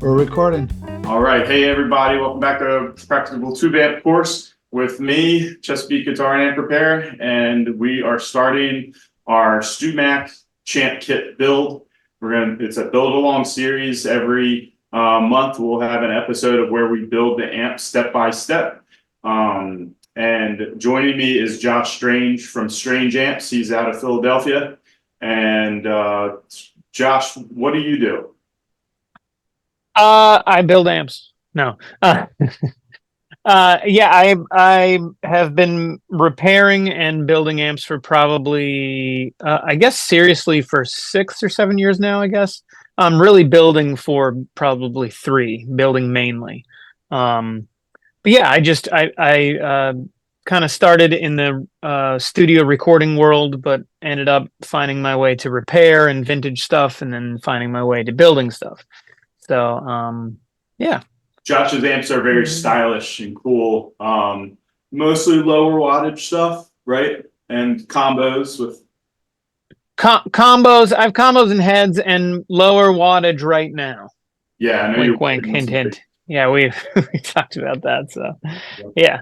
We're recording. All right. Hey, everybody. Welcome back to Practical Tube Amp course with me, Chesapeake Guitar and Amp Repair. And we are starting our StewMac Champ Kit build. It's a build along series. Every month we'll have an episode of where we build the amp step by step. And joining me is Josh Strange from Strange Amps. He's out of Philadelphia. And Josh, what do you do? I build amps. No. Yeah, I have been repairing and building amps for probably I guess seriously for 6 or 7 years now, I guess. I'm really building for probably 3, building mainly. But yeah, I kind of started in the studio recording world, but ended up finding my way to repair and vintage stuff, and then finding my way to building stuff. So yeah. Josh's amps are very stylish and cool. Mostly lower wattage stuff, right? And combos with Combos. I have combos and heads and lower wattage right now. Yeah, I know wink, wink, hint, hint. Yeah, we talked about that. So yeah.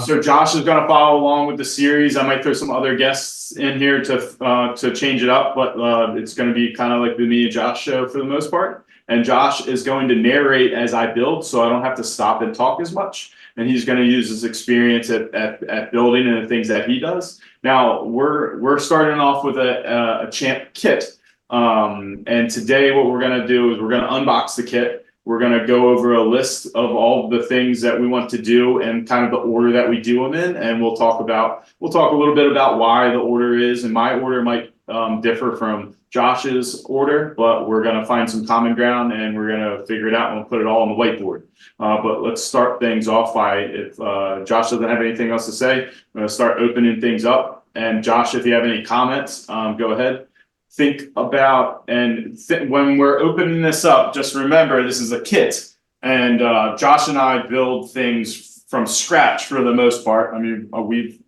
So Josh is going to follow along with the series. I might throw some other guests in here to change it up, but it's going to be kind of like the me and Josh show for the most part. And Josh is going to narrate as I build, so I don't have to stop and talk as much. And he's going to use his experience at building and the things that he does. Now we're starting off with a Champ kit, and today what we're going to do is we're going to unbox the kit. We're going to go over a list of all the things that we want to do and kind of the order that we do them in. And we'll talk a little bit about why the order is, and my order might differ from Josh's order, but we're going to find some common ground and we're going to figure it out and we'll put it all on the whiteboard. But let's start things off by, if Josh doesn't have anything else to say, I'm going to start opening things up. And Josh, if you have any comments, go ahead. Think about, when we're opening this up, just remember this is a kit, and Josh and I build things from scratch for the most part. I mean,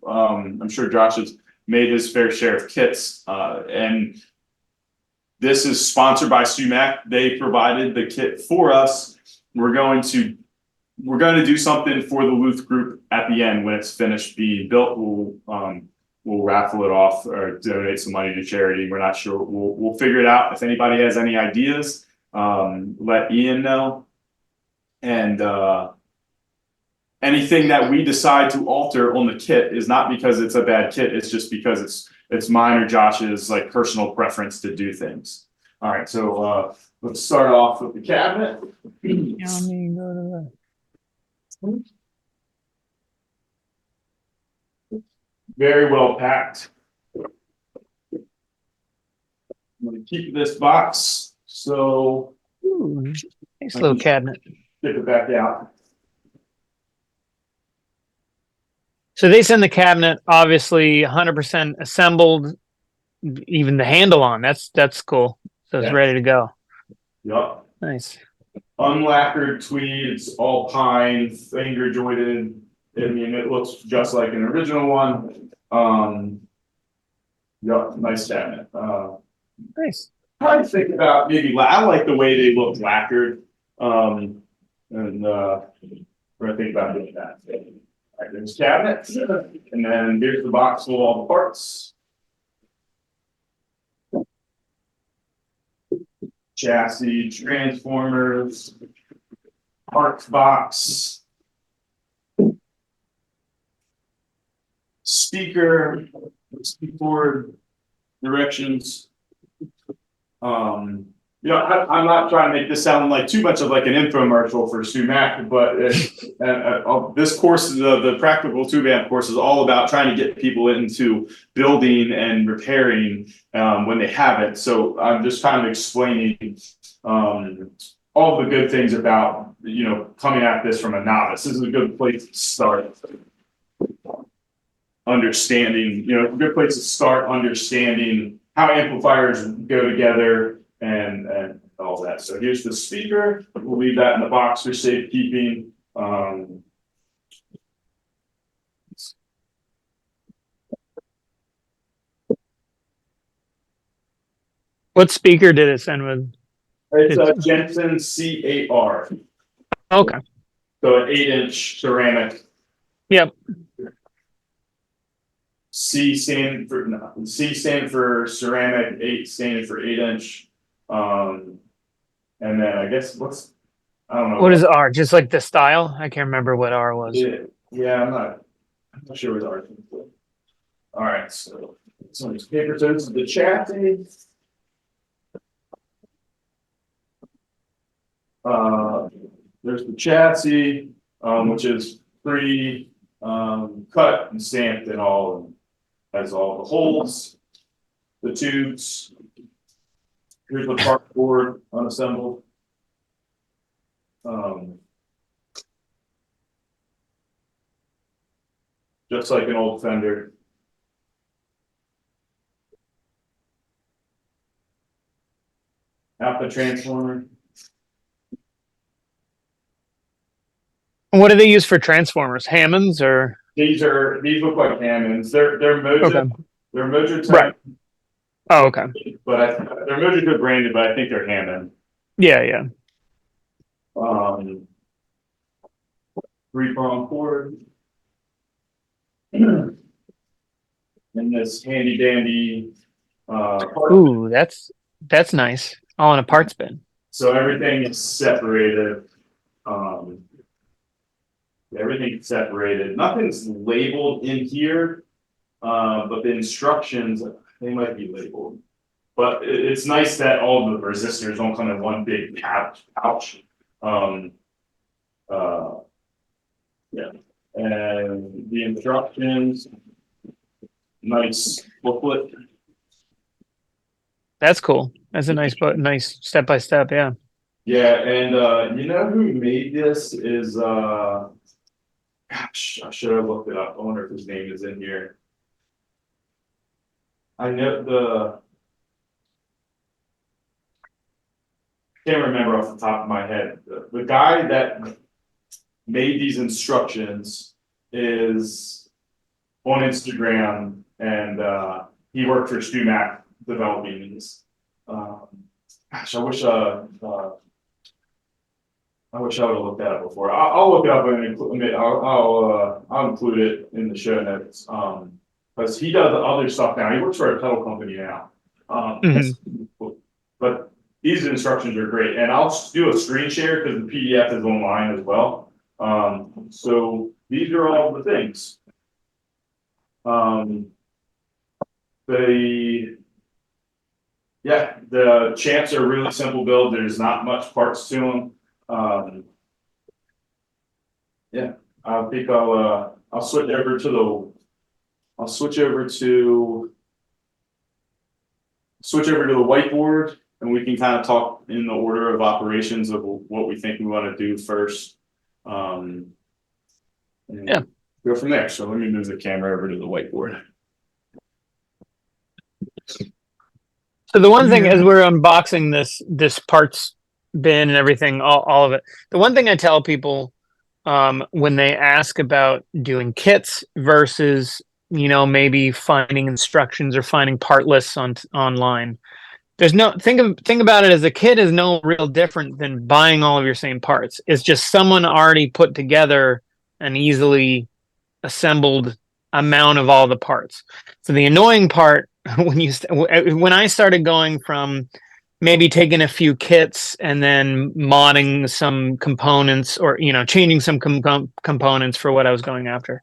I'm sure Josh has made his fair share of kits, and this is sponsored by StewMac. They provided the kit for us. We're going to do something for the Luth group at the end when it's finished being built. We'll raffle it off or donate some money to charity. We're not sure. We'll figure it out. If anybody has any ideas, let Ian know. And anything that we decide to alter on the kit is not because it's a bad kit. It's just because it's mine or Josh's like personal preference to do things. All right, so let's start off with the cabinet. Very well packed. I'm going to keep this box. So, nice little cabinet. Get it back out. So they send the cabinet obviously 100% assembled, even the handle on. That's cool. So it's ready to go. Yep. Nice. Unlacquered tweed. It's all pine, finger jointed. I mean, it looks just like an original one. Yep, nice cabinet. Nice. Trying to think about I like the way they look lacquered. And we're gonna think about doing that. All right, there's cabinet, and then here's the box full of all the parts. Chassis, transformers, parts box. Speaker, keyboard, directions. I'm not trying to make this sound like too much of like an infomercial for StewMac, but this course, the Practical Tube Amp course, is all about trying to get people into building and repairing when they haven't. So I'm just kind of explaining all the good things about coming at this from a novice. This is a good place to start. Understanding, a good place to start understanding how amplifiers go together and all that. So here's the speaker. We'll leave that in the box for safekeeping. What speaker did it send with? It's a Jensen C8R. Okay. So an 8-inch ceramic. Yep. C standing for ceramic, 8 standing for 8-inch. And then I guess I don't know. What is R? Just like the style? I can't remember what R was. Yeah, I'm not sure what R is. All right, so some of these papers. So this is the chassis. There's the chassis, which is pretty cut and stamped and all, and has all the holes, the tubes. Here's the part board unassembled. Just like an old fender. Alpha transformer. What do they use for transformers? Hammonds or? These look like Hammonds. They're Mojo. Okay. They're Mojo type. Right. Oh, okay. But they're Mojo good branded, but I think they're Hammond. Yeah, yeah. 3-prong cord. And this handy dandy part. Ooh, that's nice. All in a parts bin. So everything is separated. Everything's separated. Nothing's labeled in here, but the instructions, they might be labeled. But it's nice that all the resistors don't come in one big pouch. Yeah, and the instructions, nice booklet. That's cool. That's a nice step by step. Yeah. Yeah, and you know who made this is gosh, I should have looked it up. I wonder if his name is in here. I know can't remember off the top of my head. The guy that made these instructions is on Instagram, and he worked for Ptac developing these. Gosh, I wish I would have looked at it before. I'll look it up and include. I'll include it in the show notes. Because he does other stuff now. He works for a title company now. But these instructions are great, and I'll do a screen share because the PDF is online as well. So these are all the things. The champs are really simple build. There's not much parts to them. I think I'll switch over to the whiteboard, and we can kind of talk in the order of operations of what we think we want to do first. And go from there. So let me move the camera over to the whiteboard. So the one thing as we're unboxing this parts bin and everything, all of it, the one thing I tell people when they ask about doing kits versus, maybe finding instructions or finding part lists online, there's no think about it as a kit is no real different than buying all of your same parts. It's just someone already put together an easily assembled amount of all the parts. So the annoying part when I started going from maybe taking a few kits and then modding some components or changing some components for what I was going after,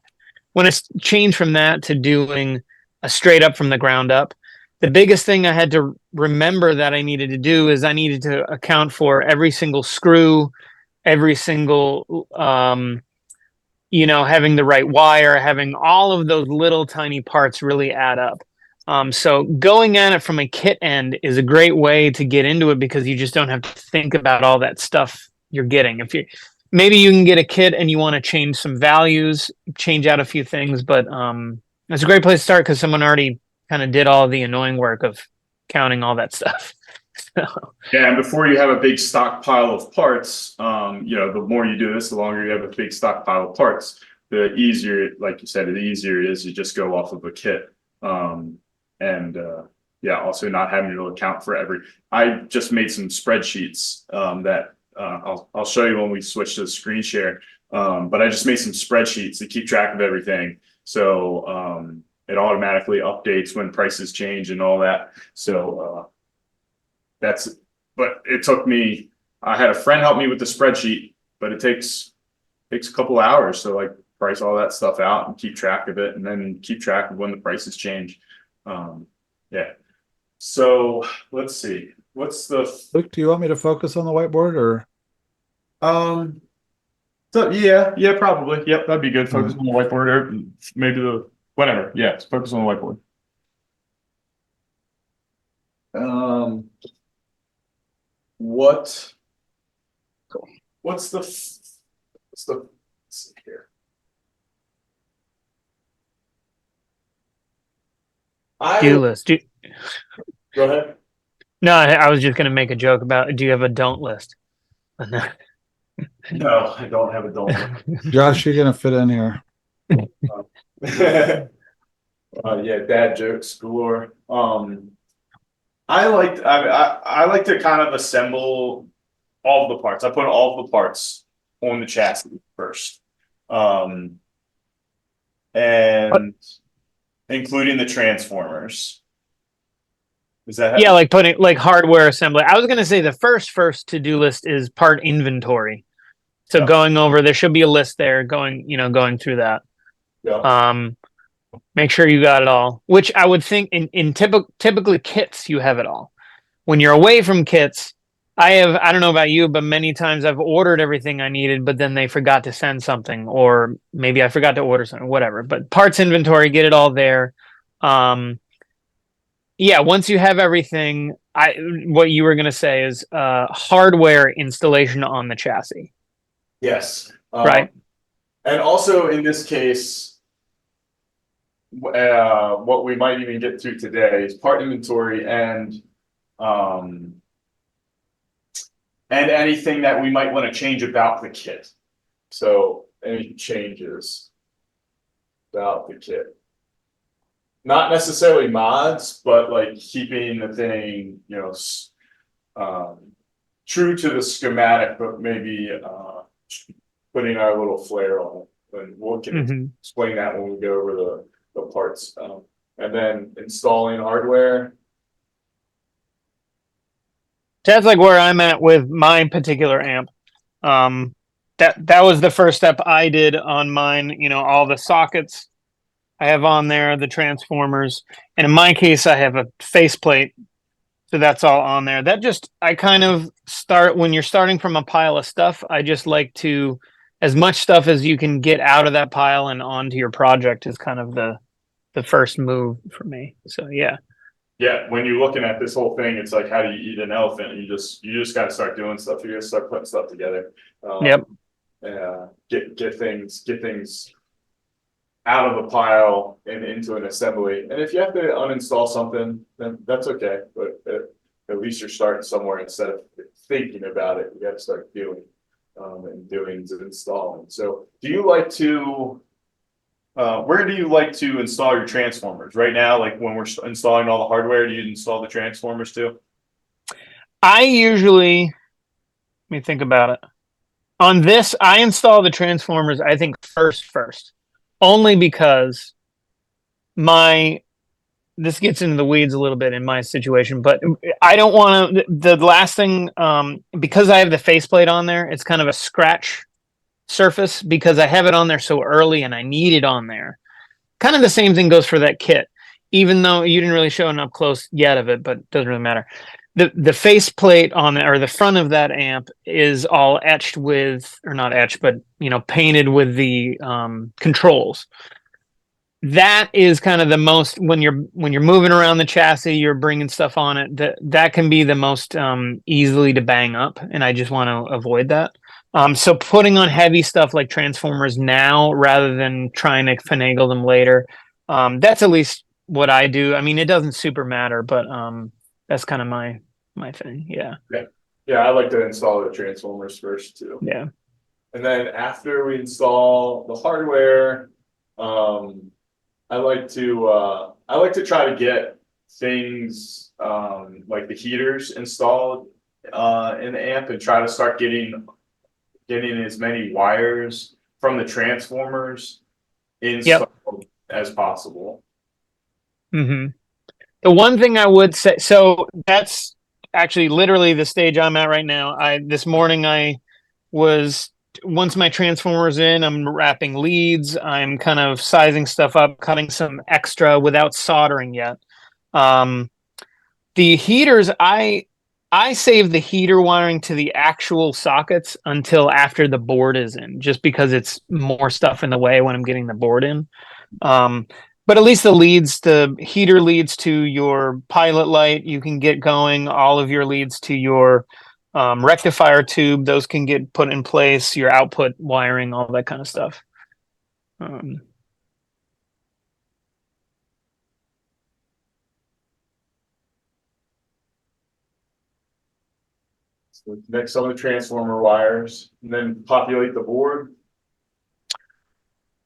when I changed from that to doing a straight up from the ground up, the biggest thing I had to remember that I needed to do is I needed to account for every single screw, every single having the right wire, having all of those little tiny parts really add up. So going at it from a kit end is a great way to get into it because you just don't have to think about all that stuff you're getting. Maybe you can get a kit and you want to change some values, change out a few things, but it's a great place to start because someone already kind of did all the annoying work of counting all that stuff. Yeah, and before you have a big stockpile of parts, the more you do this, the longer you have a big stockpile of parts, the easier, like you said, the easier it is. You just go off of a kit. also not having to account for I just made some spreadsheets that I'll show you when we switch to the screen share. But I just made some spreadsheets to keep track of everything. So it automatically updates when prices change and all that. So but it took me, I had a friend help me with the spreadsheet, but it takes a couple hours to like price all that stuff out and keep track of it and then keep track of when the prices change. Yeah. So let's see. What's the Luke, do you want me to focus on the whiteboard or? So yeah, probably. Yep, that'd be good. Focus Alright. on the whiteboard or maybe whatever. Yeah, focus on the whiteboard. What's the let's see here. Do list. Go ahead. No, I was just gonna make a joke about. Do you have a don't list? No, I don't have a don't. Josh, you're gonna fit in here. Yeah, dad jokes galore. I like to kind of assemble all of the parts. I put all of the parts on the chassis first. And including the transformers. Is that Yeah, like putting like hardware assembly. I was gonna say the first to-do list is part inventory. So Yeah. going over, there should be a list there going through that. Yeah. Make sure you got it all, which I would think in typically kits, you have it all. When you're away from kits, I don't know about you, but many times I've ordered everything I needed, but then they forgot to send something, or maybe I forgot to order something, whatever. But parts inventory, get it all there. Yeah, once you have everything, what you were going to say is hardware installation on the chassis. Yes. Right. And also in this case, what we might even get to today is part inventory and anything that we might want to change about the kit. So any changes about the kit. Not necessarily mods, but like keeping the thing, true to the schematic, but maybe putting our little flair on it. And we'll explain that when we go over the parts. And then installing hardware. That's like where I'm at with my particular amp. That was the first step I did on mine. All the sockets I have on there, the transformers, and in my case, I have a faceplate, so that's all on there. I kind of start when you're starting from a pile of stuff. I just like to, as much stuff as you can get out of that pile and onto your project is kind of the first move for me. So yeah. Yeah, when you're looking at this whole thing, it's like how do you eat an elephant? You just got to start doing stuff. You got to start putting stuff together. Yep. Get things out of the pile and into an assembly. And if you have to uninstall something, then that's okay. But at least you're starting somewhere instead of thinking about it. You got to start doing and installing. So, do you like to? Where do you like to install your transformers? Right now, like when we're installing all the hardware, do you install the transformers too? I usually, let me think about it. On this, I install the transformers, I think, first. Only because this gets into the weeds a little bit in my situation, but I don't want to, the last thing, because I have the faceplate on there, it's kind of a scratch surface because I have it on there so early and I need it on there. Kind of the same thing goes for that kit, even though you didn't really show an up close yet of it, but it doesn't really matter. The faceplate on or the front of that amp is all etched with, or not etched, but painted with the controls. That is kind of the most when you're moving around the chassis, you're bringing stuff on it. That can be the most easily to bang up, and I just want to avoid that. So putting on heavy stuff like transformers now rather than trying to finagle them later, that's at least what I do. I mean, it doesn't super matter, but that's kind of my thing. Yeah. Yeah, I like to install the transformers first too. Yeah. And then after we install the hardware, I like to try to get things, like the heaters installed, in the amp and try to start getting as many wires from the transformers Yep. installed as possible. Hmm. The one thing I would say, so that's actually literally the stage I'm at right now. This morning I was once my transformer's in, I'm wrapping leads, I'm kind of sizing stuff up, cutting some extra without soldering yet. Um, the heaters, I save the heater wiring to the actual sockets until after the board is in, just because it's more stuff in the way when I'm getting the board in. Um, but at least the heater leads to your pilot light. You can get going. All of your leads to your rectifier tube. Those can get put in place. Your output wiring, all that kind of stuff. Um, So connect some of the transformer wires and then populate the board.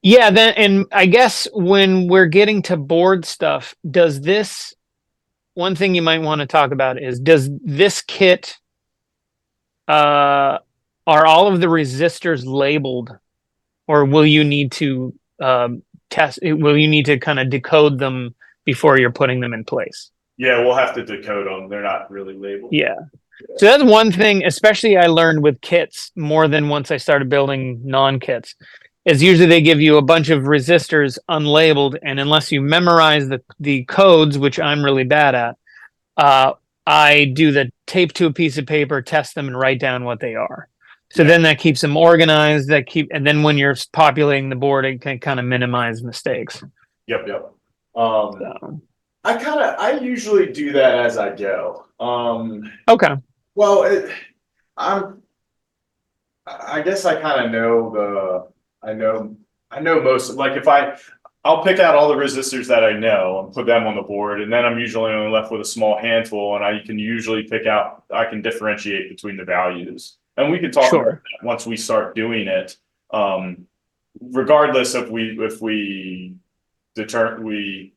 yeah, then and I guess when we're getting to board stuff, does this one thing you might want to talk about is does this kit are all of the resistors labeled, or will you need to test? Will you need to kind of decode them before you're putting them in place? Yeah, we'll have to decode them. They're not really labeled. Yeah. So that's one thing, especially I learned with kits more than once I started building non-kits, is usually they give you a bunch of resistors unlabeled, and unless you memorize the codes, which I'm really bad at, uh, I do the tape to a piece of paper, test them, and write down what they are. So Yeah. then that keeps them organized. And then when you're populating the board, it can kind of minimize mistakes. Yep. So, I usually do that as I go. okay. Well, I'm, I guess I kind of know I know most, like if I'll pick out all the resistors that I know and put them on the board, and then I'm usually only left with a small handful, and I can usually I can differentiate between the values. And we can talk about Sure. that once we start doing it. Regardless if we deter, we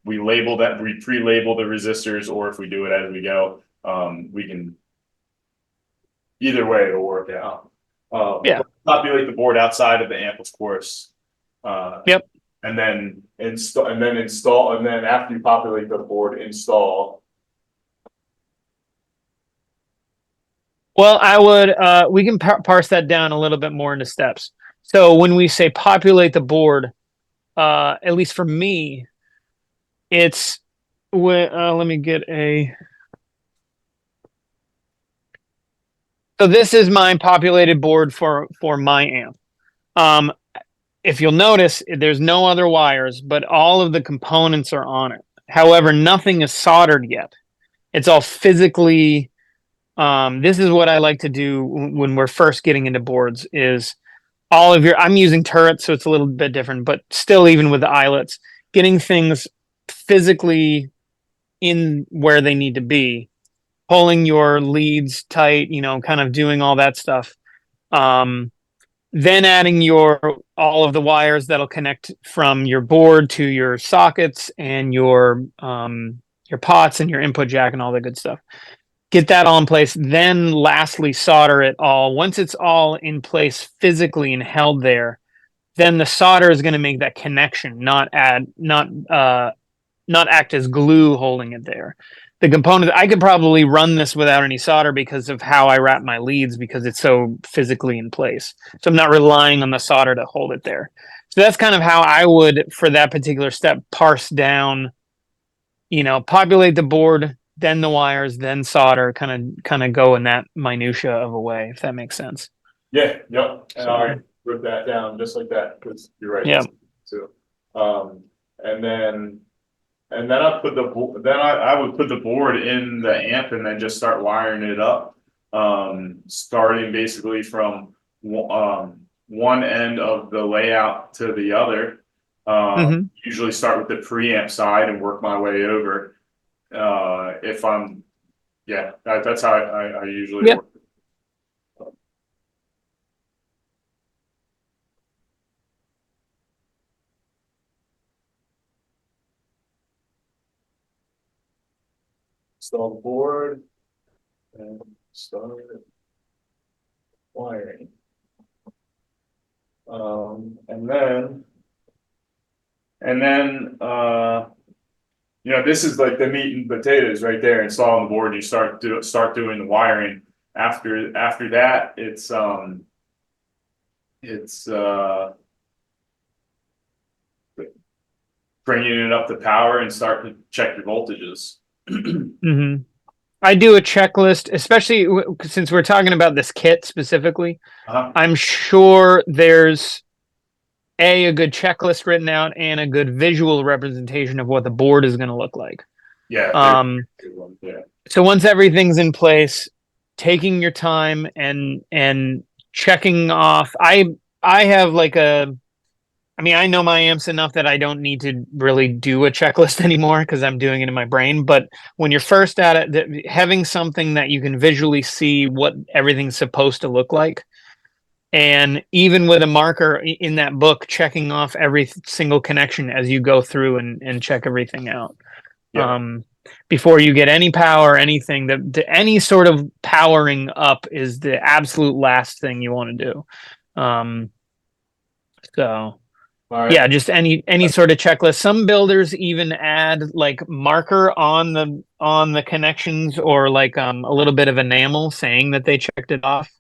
label that, we pre-label the resistors, or if we do it as we go, we can, either way it'll work out. Yeah. Populate the board outside of the amp, of course. Yep. And then install, and then after you populate the board, install. Well, I would, we can parse that down a little bit more into steps. So when we say populate the board, at least for me, it's let me get so this is my populated board for my amp. Um, if you'll notice, there's no other wires, but all of the components are on it. However, nothing is soldered yet. It's all physically. This is what I like to do when we're first getting into boards. Is all of your. I'm using turrets, so it's a little bit different, but still, even with the eyelets, getting things physically in where they need to be, pulling your leads tight, kind of doing all that stuff. Um, then adding all of the wires that'll connect from your board to your sockets and your pots and your input jack and all that good stuff. Get that all in place. Then lastly, solder it all. Once it's all in place physically and held there, then the solder is going to make that connection, not act as glue holding it there. The component, I could probably run this without any solder because of how I wrap my leads, because it's so physically in place. So I'm not relying on the solder to hold it there. So that's kind of how I would, for that particular step, parse down, populate the board, then the wires, then solder, kind of go in that minutia of a way, if that makes sense. Yeah, yep. And So, I wrote that down just like that, because you're right. yeah. So, and then I put I would put the board in the amp and then just start wiring it up. Starting basically from one end of the layout to the other. Mm-hmm. Usually start with the preamp side and work my way over. If I'm, yeah, that's how I usually Yeah. work. Install the board and start wiring. And then, this is like the meat and potatoes right there. Install on the board. You start doing the wiring. After that, it's bringing it up to power and start to check your voltages. Mm-hmm. I do a checklist, especially since we're talking about this kit specifically. I'm sure there's a good checklist written out and a good visual representation of what the board is going to look like. Yeah. Yeah. So once everything's in place, taking your time and checking off. I have like I know my amps enough that I don't need to really do a checklist anymore because I'm doing it in my brain. But when you're first at it, having something that you can visually see what everything's supposed to look like, and even with a marker in that book, checking off every single connection as you go through and check everything out. Yeah. Before you get any power or anything, any sort of powering up is the absolute last thing you want to do. So All right. yeah, just any sort of checklist. Some builders even add like marker on the connections or like a little bit of enamel saying that they checked it off.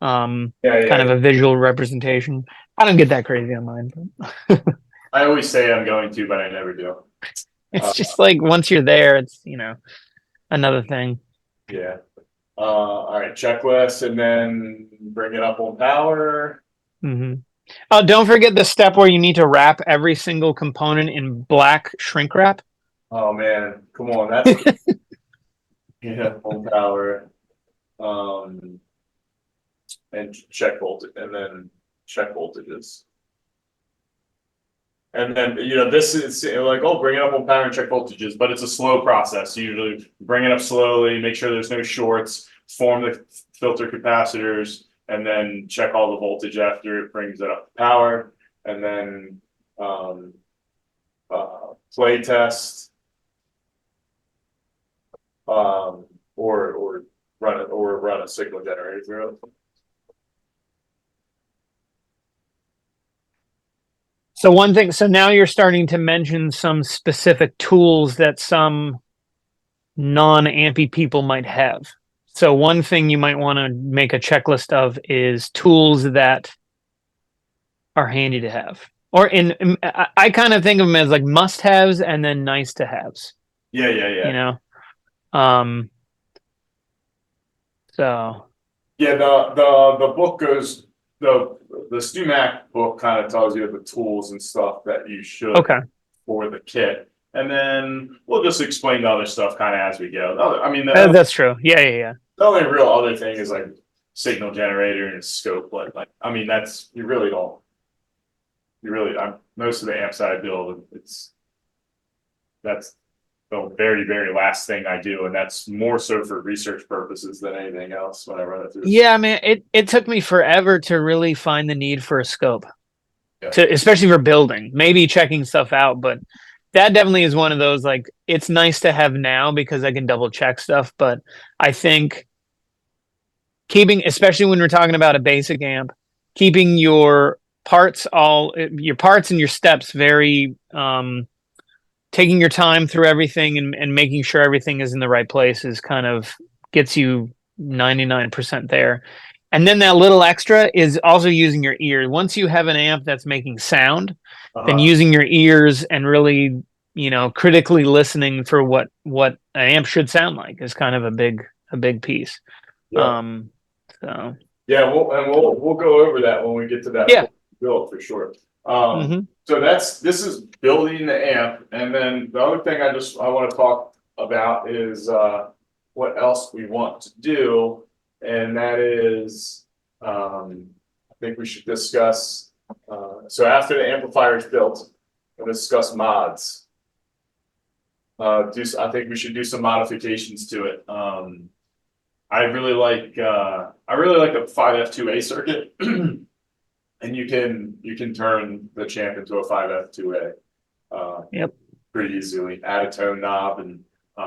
Kind of a visual representation. I don't get that crazy on mine. I always say I'm going to, but I never do. It's just like once you're there, it's another thing. Yeah. All right, checklist, and then bring it up on power. Mm-hmm. Oh, don't forget the step where you need to wrap every single component in black shrink wrap. Oh man, come on, that's on power. And check voltage, and then check voltages. And then, this is like, oh, bring it up on power and check voltages, but it's a slow process. You usually bring it up slowly, make sure there's no shorts, form the filter capacitors, and then check all the voltage after it brings it up to power. And then play test, or run a signal generator through it. So one thing, so now you're starting to mention some specific tools that some non-ampy people might have. So one thing you might want to make a checklist of is tools that are handy to have. Or I kind of think of them as like must-haves and then nice-to-haves. Yeah. So yeah, the book goes the StuMac book kind of tells you the tools and stuff that you should for the kit, and then we'll just explain the other stuff kind of as we go. I mean, that's true. Yeah. The only real other thing is like signal generator and scope, but I mean that's most of the amps that I build, that's the very, very last thing I do, and that's more so for research purposes than anything else when I run it through. Yeah, man, it took me forever to really find the need for a scope, especially for building, maybe checking stuff out, but that definitely is one of those, like, it's nice to have now because I can double check stuff, but I think especially when we're talking about a basic amp, keeping your parts and your steps very taking your time through everything and making sure everything is in the right place is kind of gets you 99% there. And then that little extra is also using your ear. Once you have an amp that's making sound, then using your ears and really, critically listening for what an amp should sound like is kind of a big piece. Yeah. So yeah, we'll go over that when we get to that build for sure. So this is building the amp, and then the other thing I want to talk about is what else we want to do, and that is I think we should discuss. So after the amplifier is built, we'll discuss mods. I think we should do some modifications to it. I really like the 5F2A circuit. And you can turn the champ into a 5F2A pretty easily. Add a tone knob and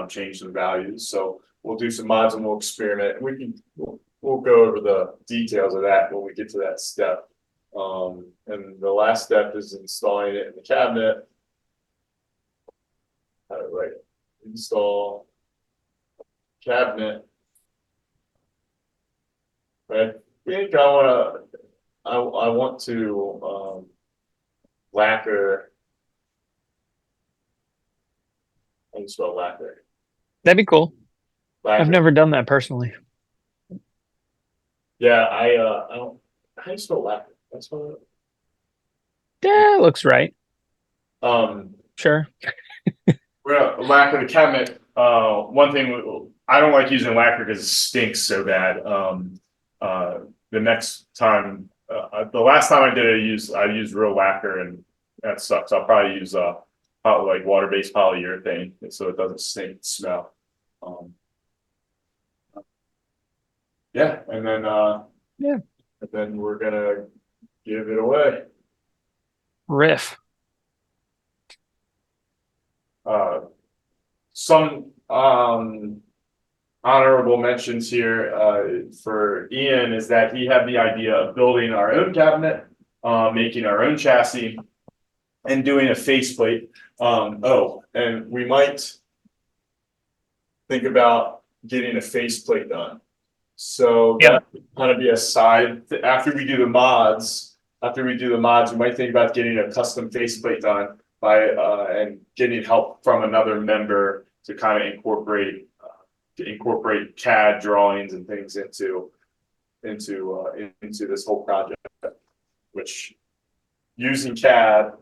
change some values. So we'll do some mods and we'll experiment. We'll go over the details of that when we get to that step. And the last step is installing it in the cabinet. Right, install cabinet. Right, I think I want to lacquer. Install lacquer. That'd be cool. Lacquer. I've never done that personally. Yeah, I don't. How do you spell lacquer? That's what. Yeah, looks right. We're Sure. gonna lacquer the cabinet. One thing I don't like using lacquer because it stinks so bad. The next time, the last time I did it, I used real lacquer, and that sucks. I'll probably use like water-based polyurethane so it doesn't stink and smell. Yeah, and then Yeah. and then we're gonna give it away. Riff. Some honorable mentions here for Ian is that he had the idea of building our own cabinet, making our own chassis, and doing a faceplate. And we might think about getting a faceplate done. So Yeah. that would kind of be a side after we do the mods. After we do the mods, we might think about getting a custom faceplate done by and getting help from another member to kind of incorporate CAD drawings and things into this whole project. Which using CAD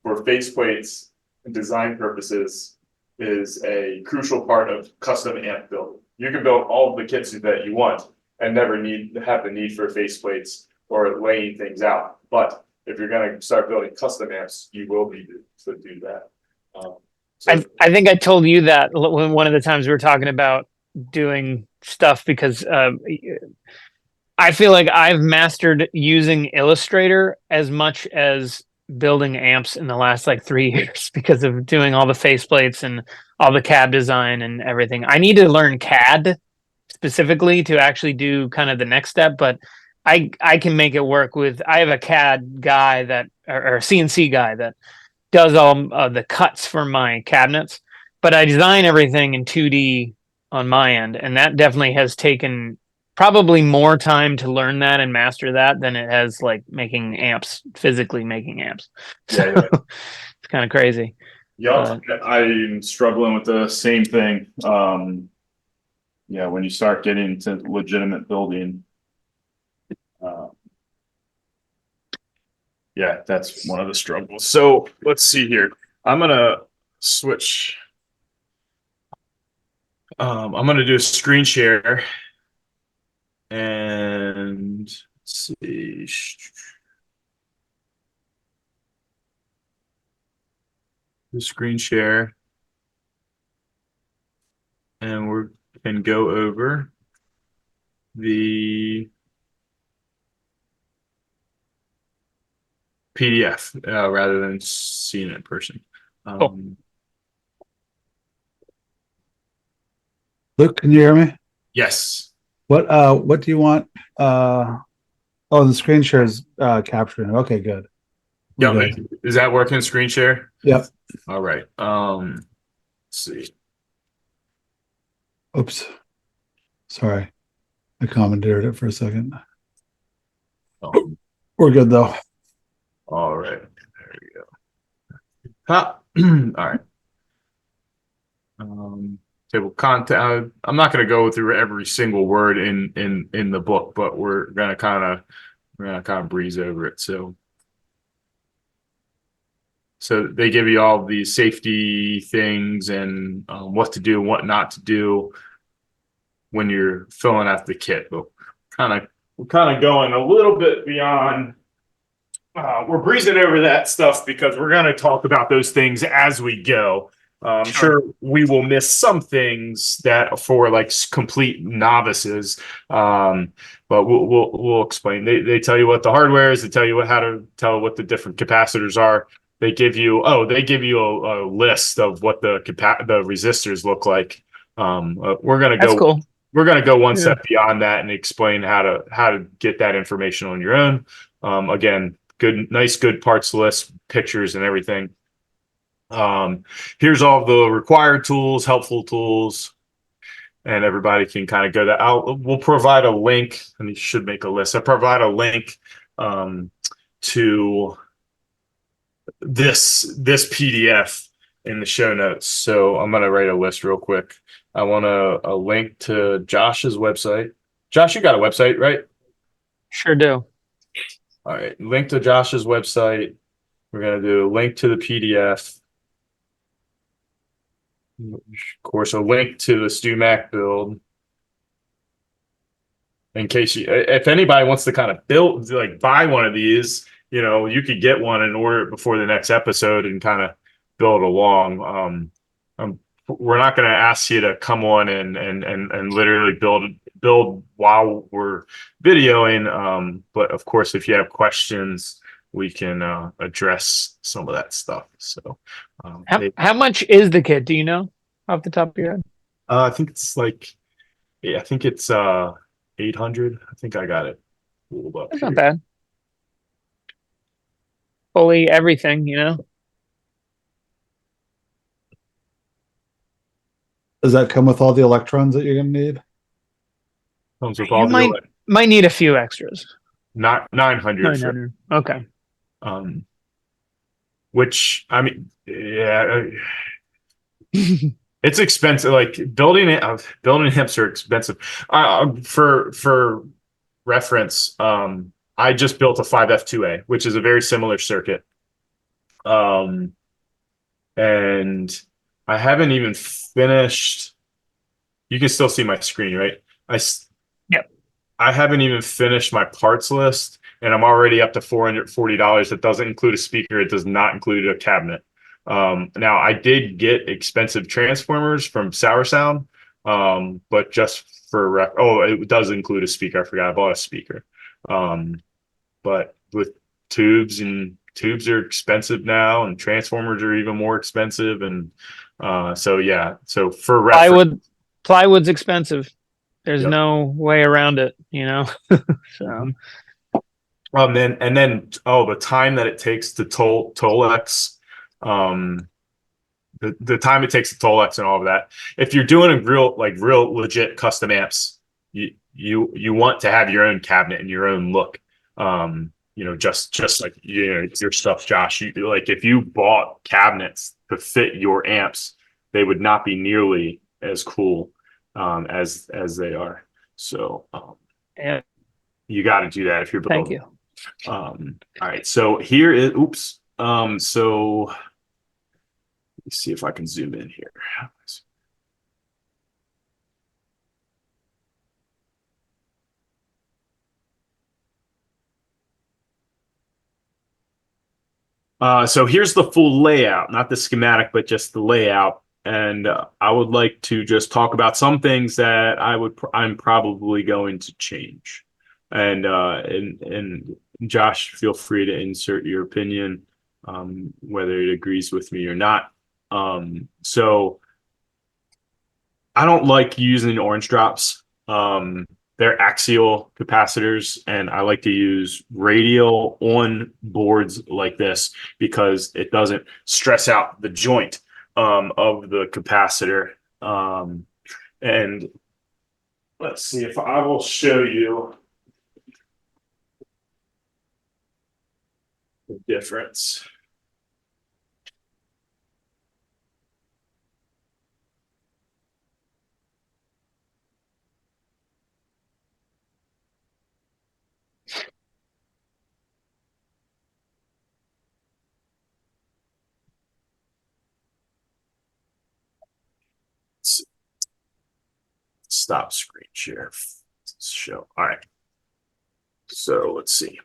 for faceplates and design purposes is a crucial part of custom amp building. You can build all of the kits that you want and never have the need for faceplates or laying things out. But if you're going to start building custom amps, you will need to do that. I think I told you that when one of the times we were talking about doing stuff because I feel like I've mastered using Illustrator as much as building amps in the last like 3 years because of doing all the faceplates and all the cab design and everything. I need to learn CAD specifically to actually do kind of the next step, but I can make it work with. I have a CAD guy that or a CNC guy that does all of the cuts for my cabinets, but I design everything in 2D on my end, and that definitely has taken probably more time to learn that and master that than it has like making amps, physically making amps. So Yeah. it's kind of crazy. Yup, I'm struggling with the same thing. Yeah, when you start getting to legitimate building, yeah, that's one of the struggles. So let's see here. I'm gonna switch. I'm gonna do a screen share, and let's see. The screen share, and we can go over the PDF rather than seeing it in person. Luke, can you hear me? Yes. What do you want? Oh, the screen share is capturing. Okay, good. Yeah, Okay. is that working? Screen share? Yep. All right. Let's see. Oops. Sorry. I commandeered it for a second. Oh, We're good though. all right. There we go. All right. Table content. I'm not going to go through every single word in the book, but we're gonna kind of breeze over it. So they give you all these safety things and what to do and what not to do when you're filling out the kit. But we're kind of going a little bit beyond. We're breezing over that stuff because we're going to talk about those things as we go. I'm sure we will miss some things that for like complete novices, but we'll explain. They tell you what the hardware is. They tell you how to tell what the different capacitors are. they give you a list of what the resistors look like. We're gonna That's go cool. one Yeah. step beyond that and explain how to get that information on your own. Again, good parts list, pictures, and everything. Here's all the required tools, helpful tools, and everybody can kind of go to. We'll provide a link, and you should make a list. I provide a link to this PDF in the show notes. So I'm gonna write a list real quick. I want a link to Josh's website. Josh, you got a website, right? Sure do. All right, link to Josh's website. We're gonna do a link to the PDF. Of course, a link to the StuMac build. In case if anybody wants to kind of buy one of these, you could get one and order it before the next episode and kind of build along. We're not going to ask you to come on and literally build while we're videoing. But of course, if you have questions, we can address some of that stuff. So, How much is the kit? Do you know off the top of your head? I think it's I think it's 800. I think I got it pulled up. That's not bad. Fully everything, Does that come with all the electrons that you're going to need? Comes with You all might need a few extras. not 900. 900. Okay. Which I mean, yeah, it's expensive. Like building amps are expensive. For reference, I just built a 5F2A, which is a very similar circuit. And I haven't even finished. You can still see my screen, right? Yep. I haven't even finished my parts list, and I'm already up to $440. It doesn't include a speaker. It does not include a cabinet. Now I did get expensive transformers from Sour Sound, but just it does include a speaker. I forgot I bought a speaker. But with tubes are expensive now, and transformers are even more expensive. And so yeah, so for reference, plywood's expensive. There's Yep. no way around it, So and then the time that it takes to Tolex, the time it takes to Tolex and all of that. If you're doing a real legit custom amps, you want to have your own cabinet and your own look. Just like your stuff, Josh. If you bought cabinets to fit your amps, they would not be nearly as cool as they are. So yeah. You got to do that if you're building. Thank you. All right. So here is so let's see if I can zoom in here. So here's the full layout, not the schematic, but just the layout. And I would like to just talk about some things that I'm probably going to change. And Josh, feel free to insert your opinion, whether it agrees with me or not. So I don't like using orange drops. They're axial capacitors, and I like to use radial on boards like this because it doesn't stress out the joint of the capacitor. And let's see if I will show you the difference. Stop screen share. Show. All right. So let's see.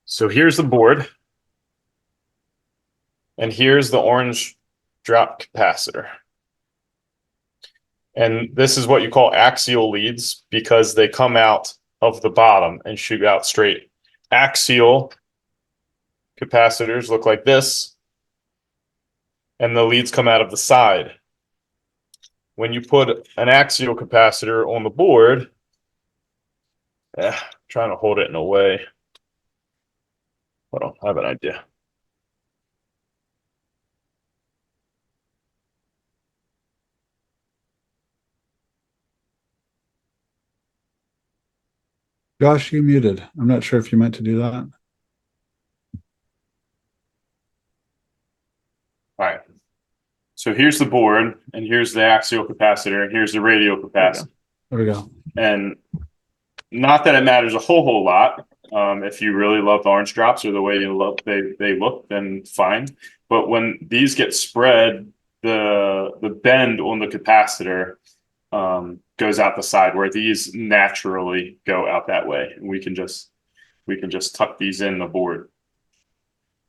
So here's the board. And here's the orange drop capacitor. And this is what you call axial leads because they come out of the bottom and shoot out straight. Axial capacitors look like this, and the leads come out of the side. When you put an axial capacitor on the board, trying to hold it in a way. Hold on, I have an idea. Josh, you muted. I'm not sure if you meant to do that. All right. So here's the board, and here's the axial capacitor, and here's the radial capacitor. There we go. And not that it matters a whole lot. If you really love the orange drops or the way you love they look, then fine. But when these get spread, the bend on the capacitor goes out the side, where these naturally go out that way. And we can just tuck these in the board.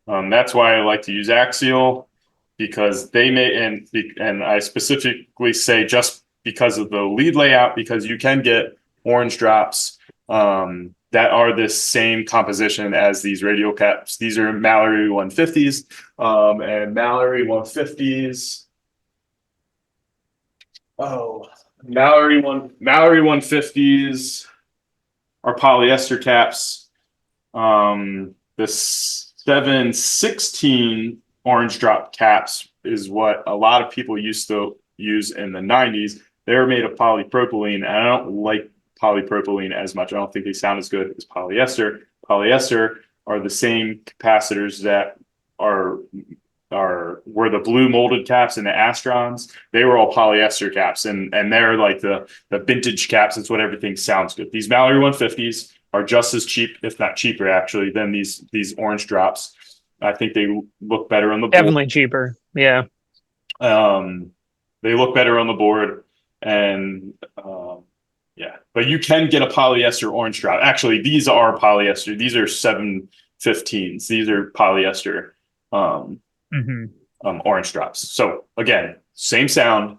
That's why I like to use axial, because they may, and I specifically say just because of the lead layout, because you can get orange drops that are this same composition as these radial caps. These are Mallory 150s, and Mallory 150s. Oh, Mallory 150s are polyester caps. The 716 orange drop caps is what a lot of people used to use in the 90s. They were made of polypropylene, and I don't like polypropylene as much. I don't think they sound as good as polyester. Polyester are the same capacitors that were the blue molded caps and the Astrons. They were all polyester caps, and they're like the vintage caps. It's what everything sounds good. These Mallory 150s are just as cheap, if not cheaper, actually, than these orange drops. I think they look better on the board. Definitely cheaper. Yeah. They look better on the board, and yeah, but you can get a polyester orange drop. Actually, these are polyester. These are 715s. These are polyester orange drops. So again, same sound,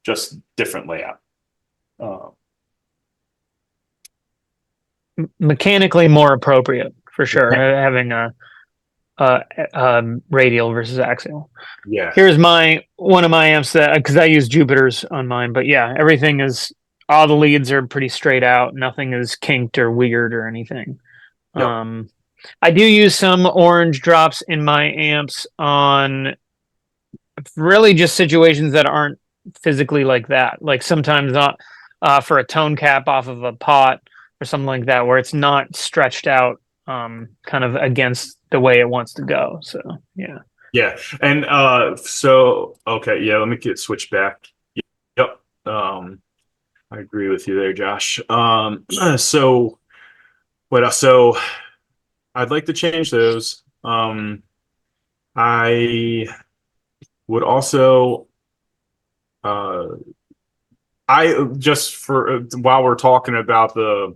just different layout. Mechanically more appropriate for sure, having a radial versus axial. Yeah. Here's one of my amps that, because I use Jupiter's on mine, but yeah, everything is, all the leads are pretty straight out. Nothing is kinked or weird or anything. Yep. I do use some orange drops in my amps on really just situations that aren't physically like that. Like sometimes not for a tone cap off of a pot or something like that, where it's not stretched out kind of against the way it wants to go. So yeah. Yeah. And so okay, yeah, let me switch back. Yep. I agree with you there, Josh. So what else? So I'd like to change those. I would also I just, for while we're talking about the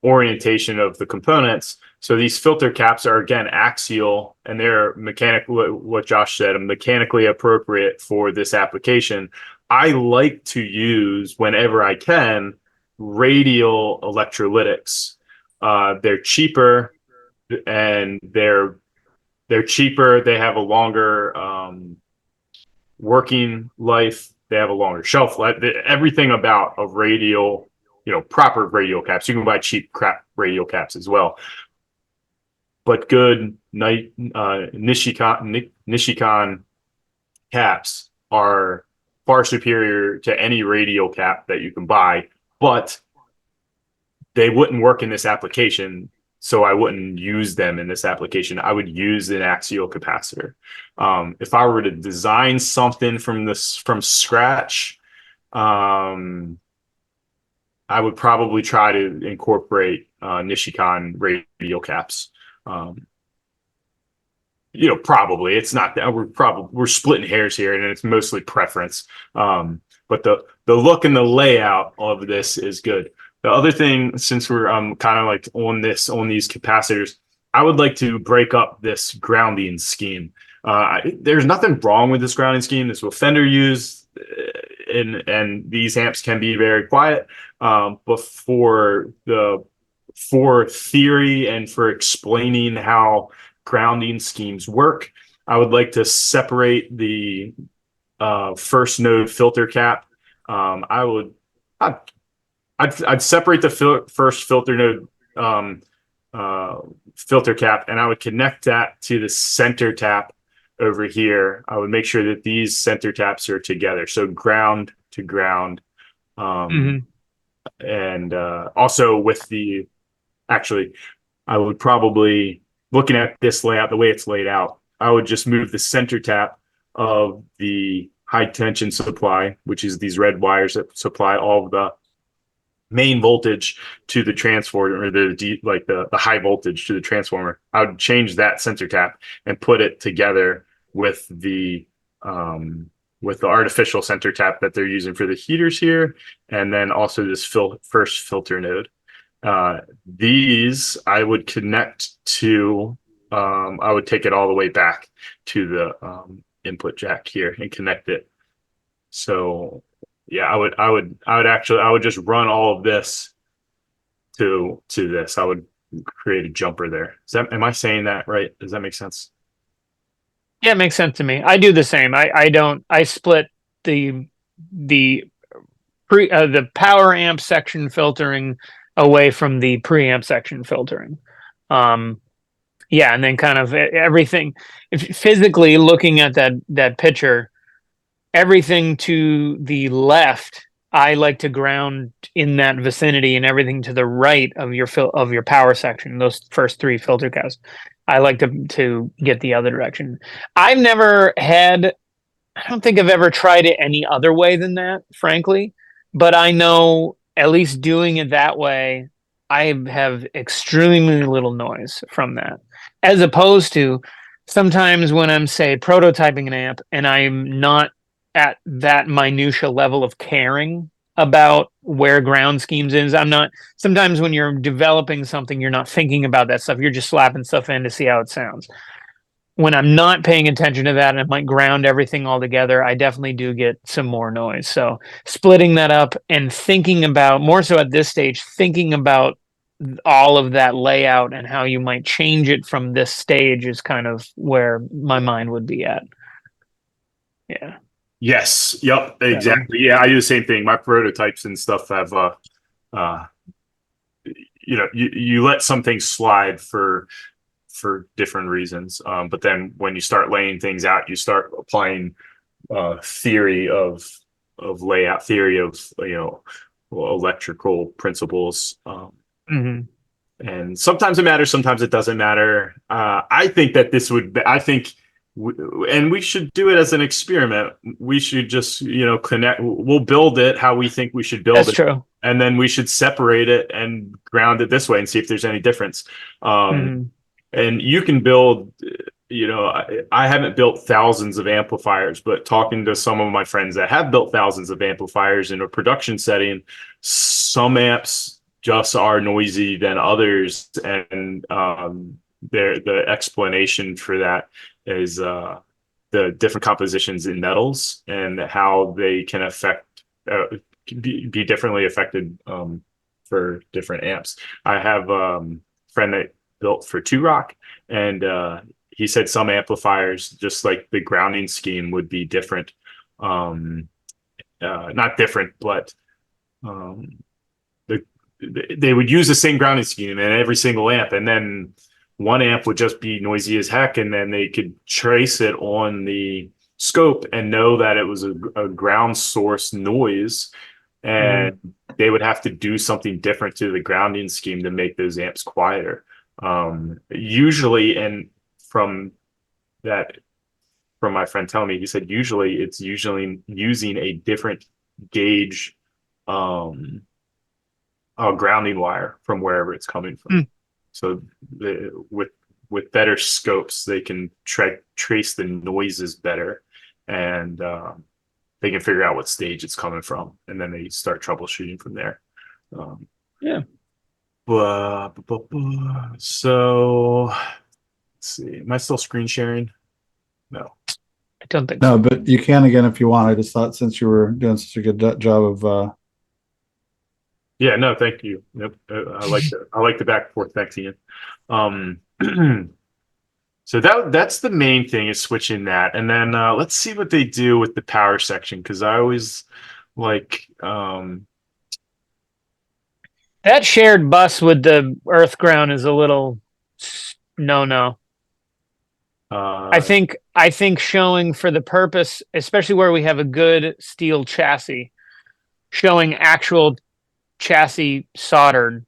orientation of the components, so these filter caps are again axial, and they're mechanically, what Josh said, mechanically appropriate for this application. I like to use, whenever I can, radial electrolytics. They're cheaper, and they're cheaper. They have a longer working life. They have a longer shelf life. Everything about a radial, proper radial caps. You can buy cheap crap radial caps as well. But good Nichicon caps are far superior to any radial cap that you can buy, but they wouldn't work in this application, so I wouldn't use them in this application. I would use an axial capacitor. If I were to design something from scratch, I would probably try to incorporate Nichicon radial caps. Probably it's not that we're splitting hairs here, and it's mostly preference. But the look and the layout of this is good. The other thing, since we're kind of like on these capacitors, I would like to break up this grounding scheme. There's nothing wrong with this grounding scheme. This is what Fender used, and these amps can be very quiet. But for for theory and for explaining how grounding schemes work, I would like to separate the first node filter cap. I'd separate the first filter node filter cap, and I would connect that to the center tap over here. I would make sure that these center taps are together, so ground to ground. And also with the, actually, I would probably, looking at this layout, the way it's laid out, I would just move the center tap of the high tension supply, which is these red wires that supply all of the main voltage to the transformer, or the high voltage to the transformer. I would change that center tap and put it together with the artificial center tap that they're using for the heaters here, and then also this first filter node. These I would connect to, I would take it all the way back to the input jack here and connect it. So yeah, I would just run all of this to this. I would create a jumper there. Am I saying that right? Does that make sense? Yeah, it makes sense to me. I do the same. I split the power amp section filtering away from the preamp section filtering. Yeah, and then kind of everything, if physically looking at that picture, everything to the left, I like to ground in that vicinity, and everything to the right of your power section, those first three filter caps, I like to get the other direction. I don't think I've ever tried it any other way than that, frankly, but I know at least doing it that way, I have extremely little noise from that, as opposed to sometimes when I'm, say, prototyping an amp and I'm not at that minutia level of caring about where ground schemes is. I'm not, sometimes when you're developing something, you're not thinking about that stuff. You're just slapping stuff in to see how it sounds. When I'm not paying attention to that and I might ground everything all together, I definitely do get some more noise. So splitting that up and thinking about, more so at this stage, thinking about all of that layout and how you might change it from this stage is kind of where my mind would be at. Yeah. Yes. Yep. Exactly. Yeah, I do the same thing. My prototypes and stuff have, you let some things slide for different reasons. But then when you start laying things out, you start applying theory of layout, theory of electrical principles. And sometimes it matters, sometimes it doesn't matter. I think that and we should do it as an experiment. We should just, connect. We'll build it how we think we should build it. That's true. And then we should separate it and ground it this way and see if there's any difference. And you can build, I haven't built thousands of amplifiers, but talking to some of my friends that have built thousands of amplifiers in a production setting, some amps just are noisy than others. And the explanation for that is the different compositions in metals and how they can be differently affected for different amps. I have a friend that built for Two Rock, and he said some amplifiers, just like the grounding scheme, would be different. Not different, but they would use the same grounding scheme in every single amp, and then one amp would just be noisy as heck, and then they could trace it on the scope and know that it was a ground source noise, and they would have to do something different to the grounding scheme to make those amps quieter. Usually, and from my friend telling me, he said it's usually using a different gauge grounding wire from wherever it's coming from. So with better scopes, they can trace the noises better, and they can figure out what stage it's coming from, and then they start troubleshooting from there. Yeah. So let's see. Am I still screen sharing? No. I don't think No, so. but you can again if you want. I just thought since you were doing such a good job of Yeah, no, thank you. Yep, I like the back and forth. Thanks, Ian. Um, so that's the main thing is switching that, and then let's see what they do with the power section because I always like That shared bus with the earth ground is a little no. uh I think showing for the purpose, especially where we have a good steel chassis, showing actual chassis soldered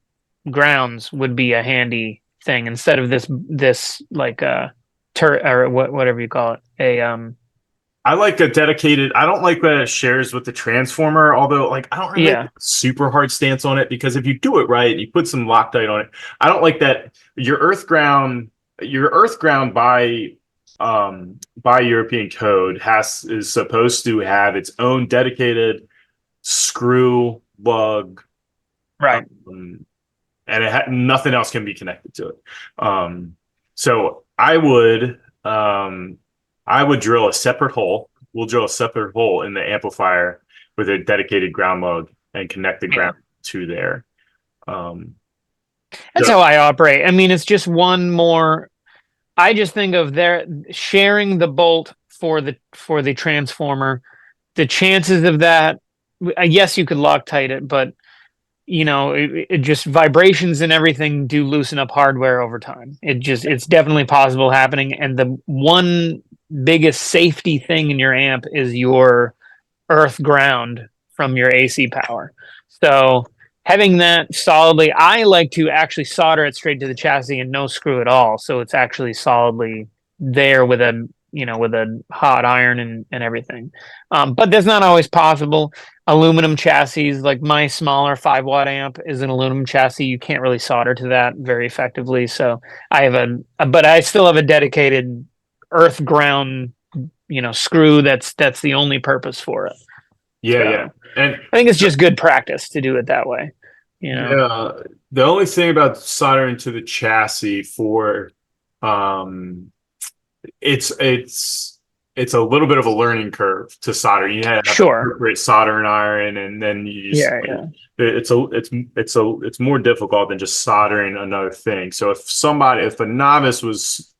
grounds would be a handy thing instead of this like or whatever you call it. I like a dedicated. I don't like that it shares with the transformer, although like I don't really like Yeah, a super hard stance on it because if you do it right, you put some Loctite on it. I don't like that your earth ground by European code is supposed to have its own dedicated screw lug, right. um, and nothing else can be connected to it. So I would drill a separate hole. We'll drill a separate hole in the amplifier with a dedicated ground lug and connect the Yeah. ground to there. Um, That's so- how I operate. I mean, it's just one more. I just think of their sharing the bolt for the transformer. The chances of that, yes, you could Loctite it, but it just vibrations and everything do loosen up hardware over time. It's definitely possible happening. And the one biggest safety thing in your amp is your earth ground from your AC power. So having that solidly, I like to actually solder it straight to the chassis and no screw at all. So it's actually solidly there with with a hot iron and everything. But that's not always possible. Aluminum chassis, like my smaller 5 watt amp is an aluminum chassis. You can't really solder to that very effectively. So I have but I still have a dedicated earth ground, screw that's the only purpose for it. yeah, yeah, So and I think it's just good practice to do it that way. yeah. The only thing about soldering to the chassis for um, it's a little bit of a learning curve to solder. You have to Sure. incorporate soldering iron, and then you just Yeah, yeah. it's more difficult than just soldering another thing. So if a novice was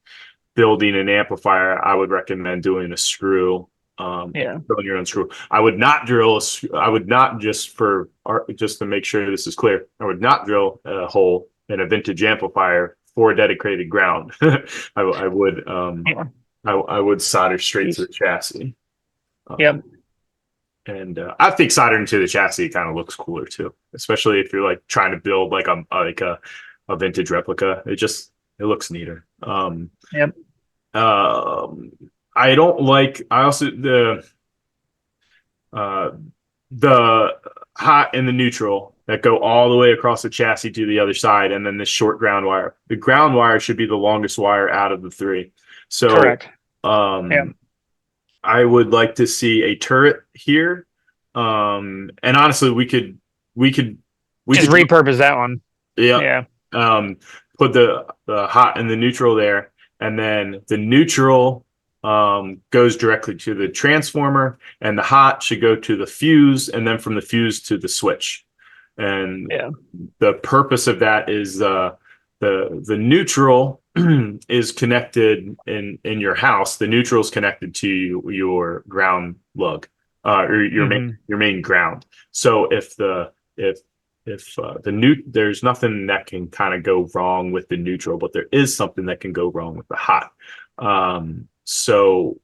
building an amplifier, I would recommend doing a screw. Yeah. Building your own screw. I would not drill. I would not just to make sure this is clear. I would not drill a hole in a vintage amplifier for dedicated ground. I would Yeah. I would solder straight to the chassis. Yep. And I think soldering to the chassis kind of looks cooler too, especially if you're like trying to build like a vintage replica. It looks neater. Yep. Um, I don't like. I also uh, the hot and the neutral that go all the way across the chassis to the other side, and then this short ground wire. The ground wire should be the longest wire out of the three. So, Correct. Yeah. um, I would like to see a turret here. And honestly, we could Just repurpose that one. yeah, Yeah. um, put the hot and the neutral there, and then the neutral goes directly to the transformer, and the hot should go to the fuse, and then from the fuse to the switch. And Yeah. the purpose of that is the neutral is connected in your house. The neutral is connected to your ground lug, or Mhm. your main ground. So if the new there's nothing that can kind of go wrong with the neutral, but there is something that can go wrong with the hot. So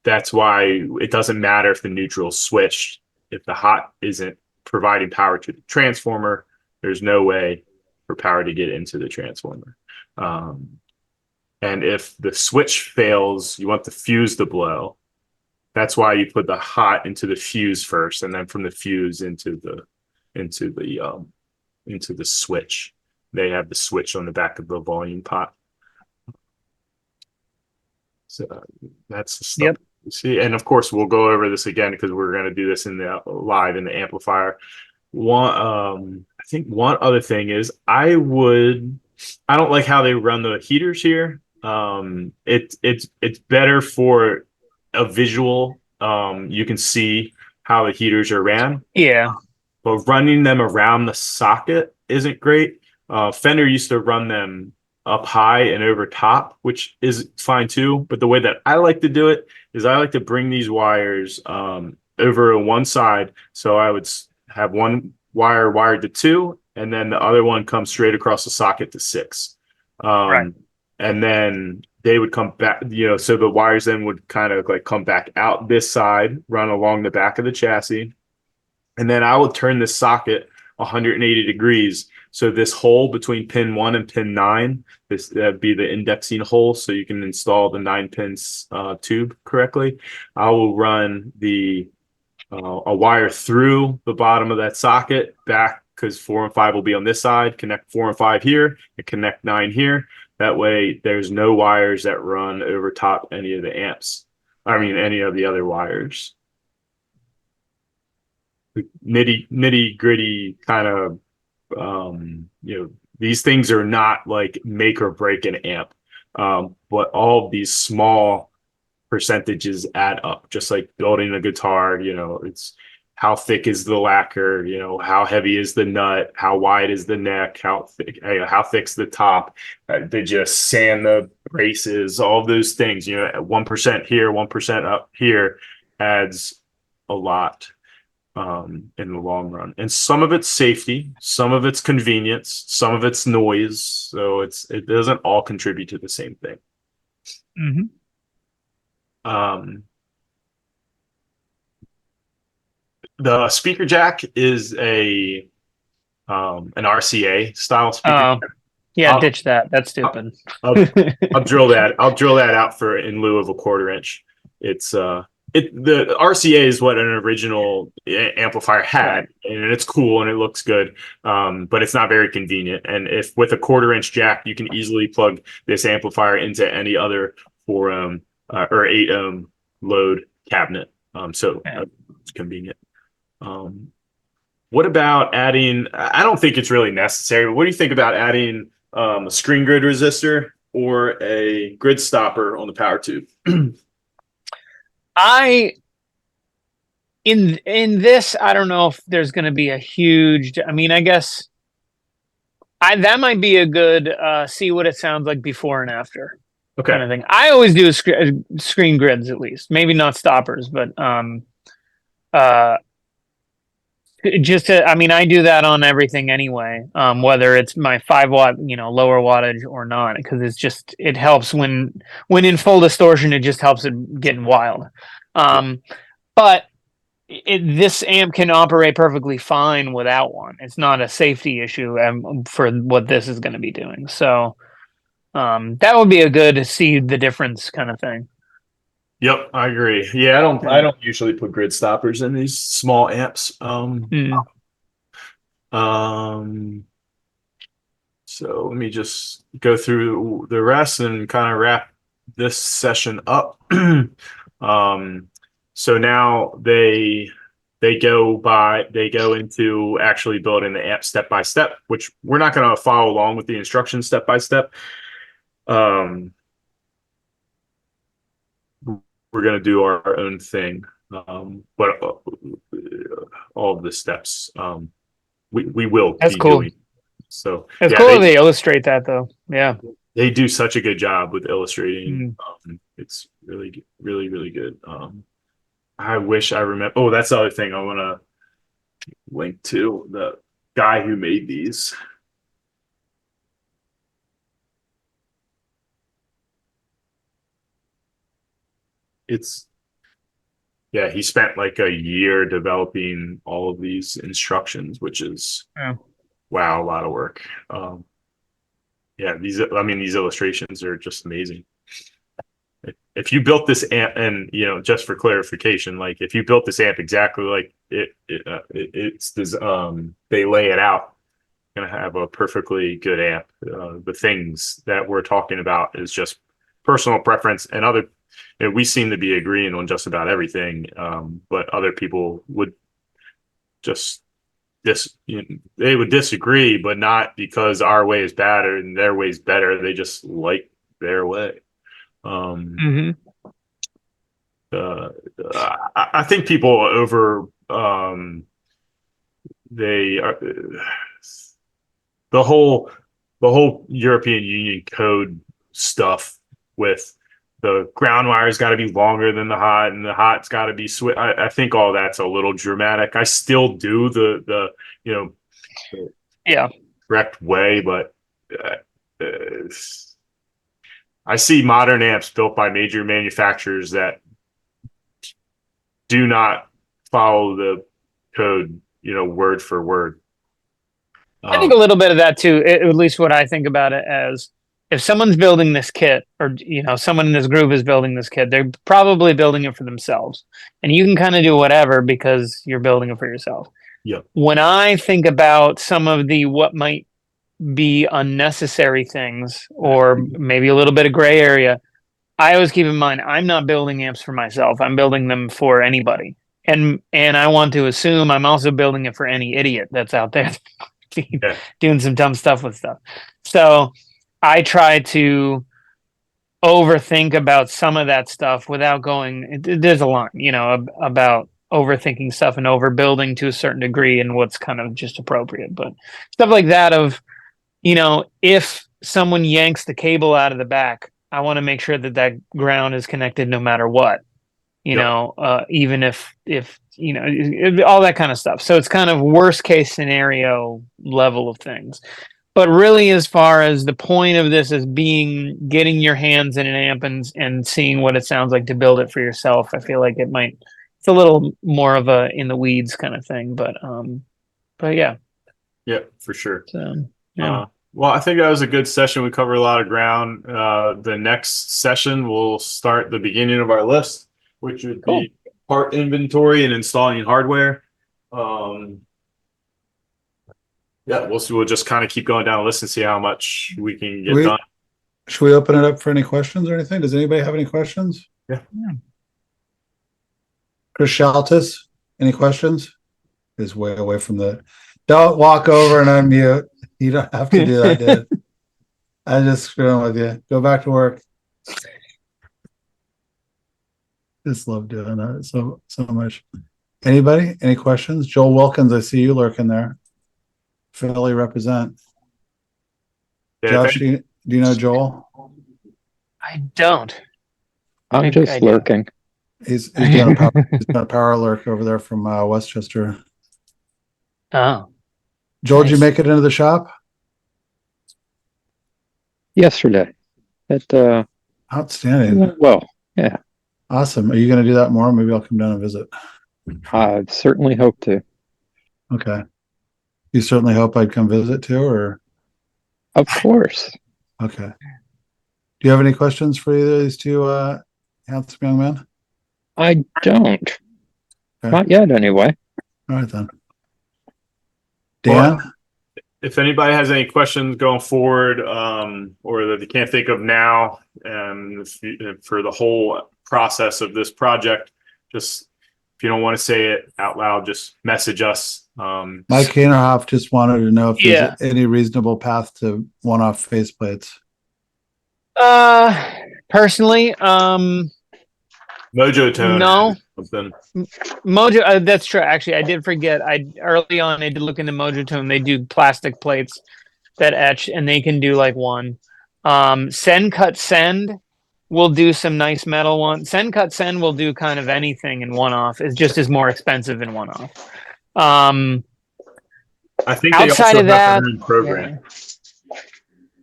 that's why it doesn't matter if the neutral switched. If the hot isn't providing power to the transformer, there's no way for power to get into the transformer. And if the switch fails, you want the fuse to blow. That's why you put the hot into the fuse first, and then from the fuse into the switch. They have the switch on the back of the volume pot. So that's the stuff Yep. you see. And of course, we'll go over this again because we're going to do this in the live in the amplifier. I think one other thing is I don't like how they run the heaters here. It's better for a visual. You can see how the heaters are ran. Yeah. but running them around the socket isn't great. Fender used to run them up high and over top, which is fine too. But the way that I like to do it is I like to bring these wires over on one side. So I would have one wire wired to 2, and then the other one comes straight across the socket to 6. Right. And then they would come back, so the wires then would kind of like come back out this side, run along the back of the chassis. And then I would turn this socket 180 degrees. So this hole between pin 1 and pin 9, that'd be the indexing hole, so you can install the 9-pin tube correctly. I will run a wire through the bottom of that socket back, because 4 and 5 will be on this side. Connect 4 and 5 here, and connect 9 here. That way, there's no wires that run over top any of the amps. I mean, any of the other wires. Nitty gritty kind of, these things are not like make or break an amp, but all of these small percentages add up. Just like building a guitar, it's how thick is the lacquer, how heavy is the nut, how wide is the neck, how thick's the top. Did you sand the braces? All of those things, 1% here, 1% up here adds a lot in the long run. And some of it's safety, some of it's convenience, some of it's noise. So it doesn't all contribute to the same thing. The speaker jack is an RCA style speaker. Yeah, ditch that. That's stupid. I'll drill that. I'll drill that out for in lieu of a 1/4 inch. It's the RCA is what an original amplifier had, and it's cool and it looks good, but it's not very convenient. And if with a 1/4 inch jack, you can easily plug this amplifier into any other 4 ohm or 8 ohm load cabinet. So it's convenient. What about adding? I don't think it's really necessary, but what do you think about adding a screen grid resistor or a grid stopper on the power tube? In this, I don't know if there's going to be a huge. I mean, I guess that might be a good see what it sounds like before and after kind of thing. I always do screen grids, at least, maybe not stoppers, but I do that on everything anyway, whether it's my 5-watt, lower wattage or not, because it helps when in full distortion, it just helps it getting wild. But this amp can operate perfectly fine without one. It's not a safety issue for what this is going to be doing. So that would be a good see the difference kind of thing. Yep, I agree. Yeah, I don't usually put grid stoppers in these small amps. So let me just go through the rest and kind of wrap this session up. So now they go into actually building the amp step by step, which we're not going to follow along with the instructions step by step. We're going to do our own thing, but all of the steps we will That's be cool. doing. So it's cool they illustrate that though. Yeah, they do such a good job with illustrating. It's really, really, really good. I wish I remember. Oh, that's the other thing I want to link to, the guy who made these. He spent like a year developing all of these instructions, which is wow, a lot of work. These illustrations are just amazing. If you built this amp, and just for clarification, like if you built this amp exactly like it's they lay it out, you're gonna have a perfectly good amp. The things that we're talking about is just personal preference, and we seem to be agreeing on just about everything, but other people would just they would disagree, but not because our way is bad and their way is better. They just like their way. I think people they are the whole European Union code stuff with the ground wire's got to be longer than the hot, and the hot's got to be I think all that's a little dramatic. I still do the Yeah. correct way, but uh, I see modern amps built by major manufacturers that do not follow the code, word for word. I think a little bit of that too, at least what I think about it as, if someone's building this kit, or someone in this group is building this kit, they're probably building it for themselves. And you can kind of do whatever because you're building it for yourself. Yeah. When I think about some of the what might be unnecessary things, or maybe a little bit of gray area, I always keep in mind I'm not building amps for myself. I'm building them for anybody. And I want to assume I'm also building it for any idiot that's out there doing some dumb stuff with stuff. So I try to overthink about some of that stuff without going, there's a line, about overthinking stuff and overbuilding to a certain degree and what's kind of just appropriate. But stuff like that of, if someone yanks the cable out of the back, I want to make sure that ground is connected no matter what, even if all that kind of stuff. So it's kind of worst case scenario level of things. But really, as far as the point of this is getting your hands in an amp and seeing what it sounds like to build it for yourself, I feel like it's a little more of a in the weeds kind of thing. But yeah. Yeah, for sure. So, yeah. Well, I think that was a good session. We covered a lot of ground. The next session will start the beginning of our list, which would be part inventory and installing hardware. Yeah, we'll see. We'll just kind of keep going down the list and see how much we can get done. Should we open it up for any questions or anything? Does anybody have any questions? Yeah. Chris Shaltis, any questions? He's way away from the. Don't walk over and unmute. You don't have to do that, dude. I'm just screwing with you. Go back to work. Just love doing that so much. Anybody? Any questions? Joel Wilkins, I see you lurking there. Philly represent. Yeah, Josh, do you know Joel? I don't. I'm just lurking. He's doing a power lurk over there from Westchester. Oh. Joel, Nice. did you make it into the shop? Yesterday. Outstanding. Well, yeah. Awesome. Are you going to do that more? Maybe I'll come down and visit. I certainly hope to. Okay. You certainly hope I'd come visit too, or? Of course. Okay. Do you have any questions for either of these two handsome young men? I don't. Okay. Not yet, anyway. All right, then. Dan? Well, if anybody has any questions going forward, or that they can't think of now, for the whole process of this project, just if you don't want to say it out loud, just message us. Mike Hanerhoff just wanted to know if there's any reasonable path to one-off faceplates. Personally, Mojo Tone. No. Something. Mojo, that's true. Actually, I did forget. Early on, I did look into Mojo Tone. They do plastic plates that etch, and they can do like one. Send Cut Send will do some nice metal ones. Send Cut Send will do kind of anything in one-off. It just is more expensive in one-off. I think they outside also of that, have their own program. Yeah.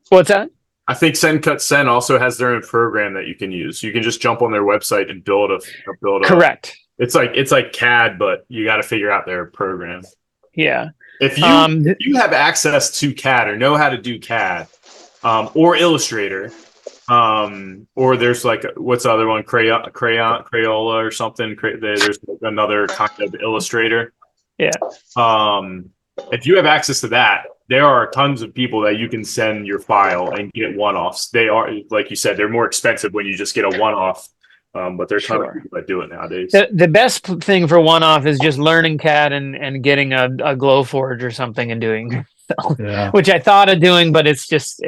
What's that? I think Send Cut Send also has their own program that you can use. You can just jump on their website and build a Correct. It's like CAD, but you got to figure out their program. Yeah. If you have access to CAD or know how to do CAD, or Illustrator, or there's like what's the other one, Crayola or something. There's another kind of Illustrator. Yeah. If you have access to that, there are tons of people that you can send your file and get one-offs. They are, like you said, they're more expensive when you just get a one-off. But there's tons of people that do it nowadays. The best thing for one-off is just learning CAD and getting a Glowforge or something and doing, which I thought of doing, but it's just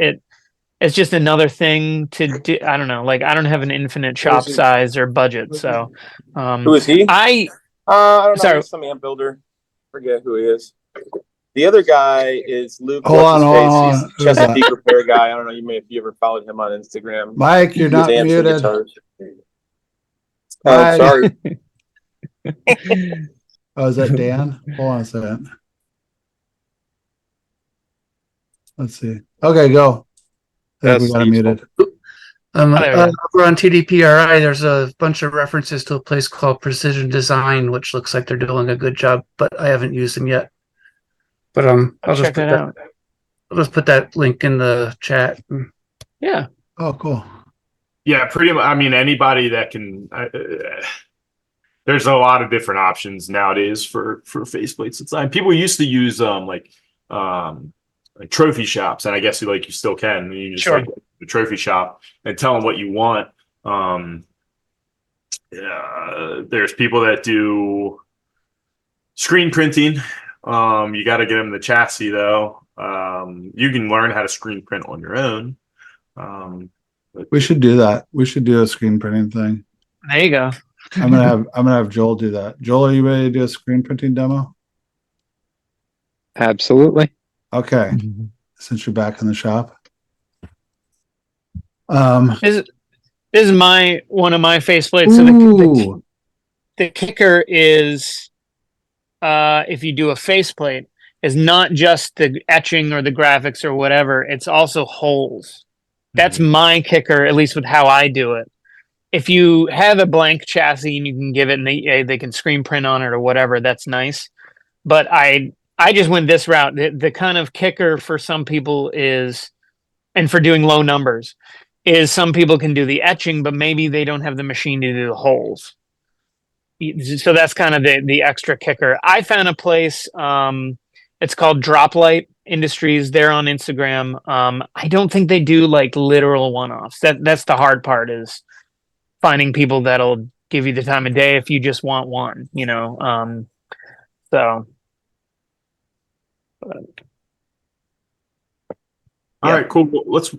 another thing to do. I don't know. Like, I don't have an infinite shop size or budget. So, who is he? I don't know. sorry. He's some amp builder. Forget who he is. The other guy is Luke. Hold on, hold on, hold He's on. Who's that? Chesapeake repair guy. I don't know. If you ever followed him on Instagram. Mike, you're He does not amps and muted. guitars. Mike. Sorry. Oh, is that Dan? Hold on a second. Let's see. Okay, go. I think we That's got him Steve's muted. there we go. Over on TDPRI, there's a bunch of references to a place called Precision Design, which looks like they're doing a good job, but I haven't used them yet. But I'll check that out. I'll just put that link in the chat. Yeah. Oh, cool. Yeah, pretty much. I mean, anybody that can. There's a lot of different options nowadays for faceplate design. People used to use like trophy shops, and I guess you still can. You just Sure. the trophy shop and tell them what you want. There's people that do screen printing. You got to get them the chassis though. You can learn how to screen print on your own. We should do that. We should do a screen printing thing. There you go. I'm gonna have Joel do that. Joel, are you ready to do a screen printing demo? Absolutely. Okay. Since you're back in the shop. This is one of my faceplates. So Ooh. the kicker is if you do a faceplate, is not just the etching or the graphics or whatever, it's also holes. That's my kicker, at least with how I do it. If you have a blank chassis and you can give it and they can screen print on it or whatever, that's nice. But I just went this route. The kind of kicker for some people is, and for doing low numbers, is some people can do the etching, but maybe they don't have the machine to do the holes. So that's kind of the extra kicker. I found a place, it's called Droplight Industries. They're on Instagram. I don't think they do like literal one-offs. That's the hard part, is finding people that'll give you the time of day if you just want one, so. All right, cool.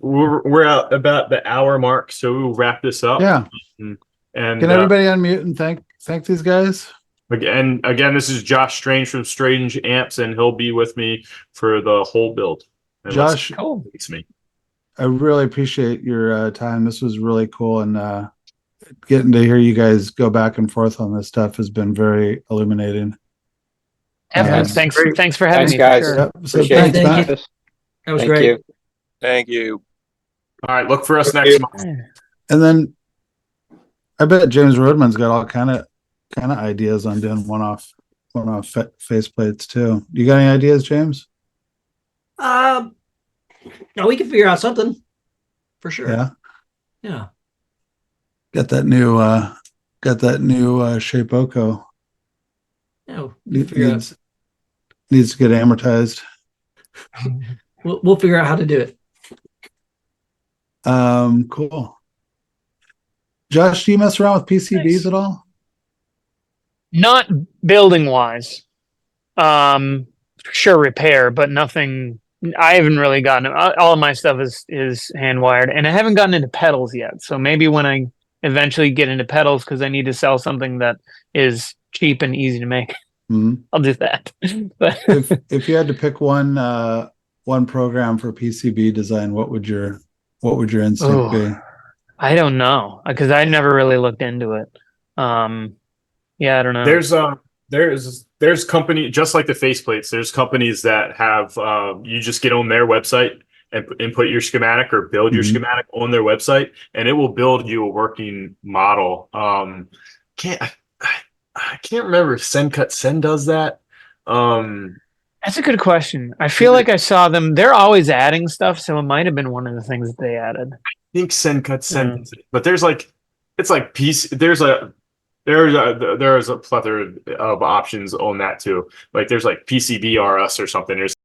We're at about the hour mark, so we'll wrap this up. Yeah. And Can everybody unmute and thank these guys? again, this is Josh Strange from Strange Amps, and he'll be with me for the whole build. And Josh, it's me. I really appreciate your time. This was really cool, and getting to hear you guys go back and forth on this stuff has been very illuminating. Thanks for having Thanks, me, guys. for sure. Yep. So Appreciate thanks, it. Matt. Thank That was Thank great. you. Thank you. All right, look for us Thank next you. month. And then I bet James Rodman's got all kind of ideas on doing one-off faceplates too. You got any ideas, James? No, we can figure out something for sure. Yeah. Yeah. Got that new Shapeoko. Yeah. We'll figure out. Needs to get amortized. We'll figure out how to do it. Cool. Josh, do you mess around with PCBs Thanks. at all? Not building wise. Sure, repair, but nothing. I haven't really gotten all of my stuff is hand wired, and I haven't gotten into pedals yet. So maybe when I eventually get into pedals, because I need to sell something that is cheap and easy to make, I'll do that. But if you had to pick one program for PCB design, what would your instinct be? I don't know, because I never really looked into it. Yeah, I don't know. There's company, just like the faceplates, there's companies that have you just get on their website and input your schematic or build your schematic on their website, and it will build you a working model. I can't remember if Sen does that. That's a good question. I feel like I saw them. They're always adding stuff, so it might have been one of the things that they added. I think Sen does it, but there's a plethora of options on that too. Like there's like PCB RS or something. There's